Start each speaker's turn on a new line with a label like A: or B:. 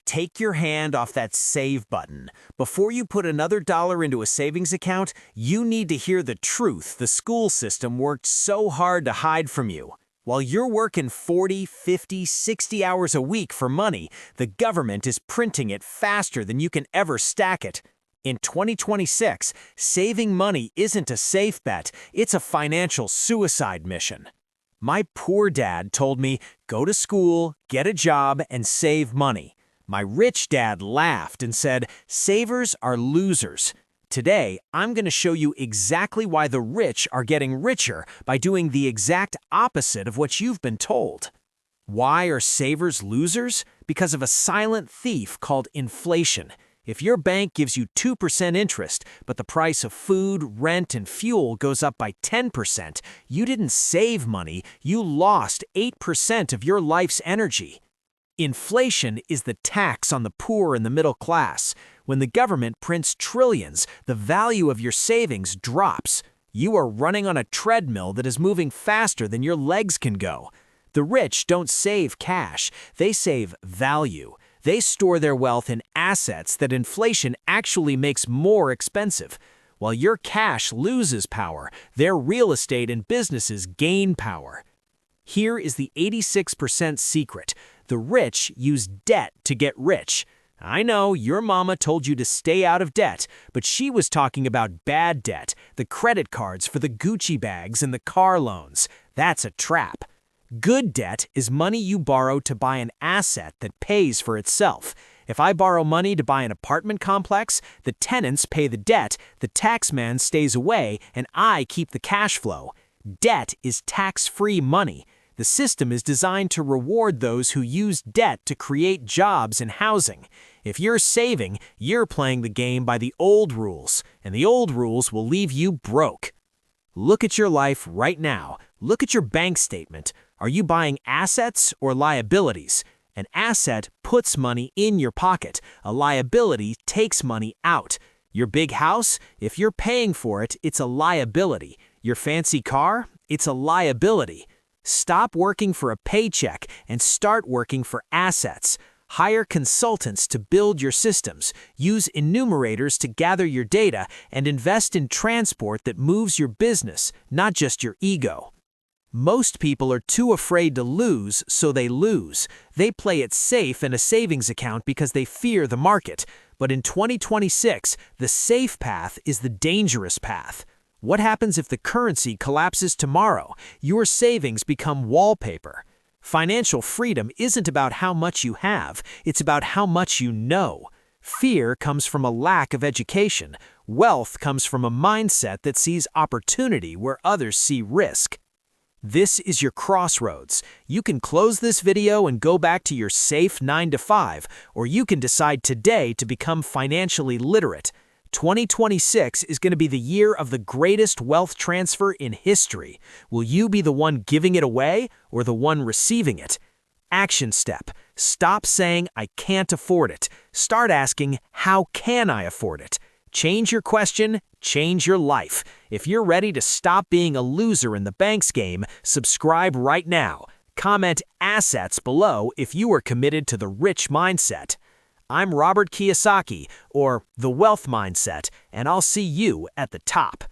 A: Take your hand off that save button. Before you put another dollar into a savings account, you need to hear the truth the school system worked so hard to hide from you. While you're working 40, 50, 60 hours a week for money, the government is printing it faster than you can ever stack it. In 2026, saving money isn't a safe bet, it's a financial suicide mission. My poor dad told me, go to school, get a job, and save money. My rich dad laughed and said, savers are losers. Today, I'm going to show you exactly why the rich are getting richer by doing the exact opposite of what you've been told. Why are savers losers? Because of a silent thief called inflation. If your bank gives you 2% interest, but the price of food, rent, and fuel goes up by 10%, you didn't save money, you lost 8% of your life's energy. Inflation is the tax on the poor and the middle class. When the government prints trillions, the value of your savings drops. You are running on a treadmill that is moving faster than your legs can go. The rich don't save cash, they save value. They store their wealth in assets that inflation actually makes more expensive. While your cash loses power, their real estate and businesses gain power. Here is the 86% secret. The rich use debt to get rich. I know your mama told you to stay out of debt, but she was talking about bad debt, the credit cards for the Gucci bags and the car loans. That's a trap. Good debt is money you borrow to buy an asset that pays for itself. If I borrow money to buy an apartment complex, the tenants pay the debt, the taxman stays away, and I keep the cash flow. Debt is tax-free money. The system is designed to reward those who use debt to create jobs and housing. If you're saving, you're playing the game by the old rules, and the old rules will leave you broke. Look at your life right now. Look at your bank statement. Are you buying assets or liabilities? An asset puts money in your pocket. A liability takes money out. Your big house, if you're paying for it, it's a liability. Your fancy car, it's a liability. Stop working for a paycheck and start working for assets. Hire consultants to build your systems, use enumerators to gather your data, and invest in transport that moves your business, not just your ego. Most people are too afraid to lose, so they lose. They play it safe in a savings account because they fear the market. But in 2026, the safe path is the dangerous path. What happens if the currency collapses tomorrow? Your savings become wallpaper. Financial freedom isn't about how much you have, it's about how much you know. Fear comes from a lack of education. Wealth comes from a mindset that sees opportunity where others see risk. This is your crossroads. You can close this video and go back to your safe 9-to-5, or you can decide today to become financially literate. 2026 is going to be the year of the greatest wealth transfer in history. Will you be the one giving it away or the one receiving it? Action step. Stop saying, I can't afford it. Start asking, how can I afford it? Change your question, change your life. If you're ready to stop being a loser in the banks game, subscribe right now. Comment assets below if you are committed to the rich mindset. I'm Robert Kiyosaki, or The Wealth Mindset, and I'll see you at the top.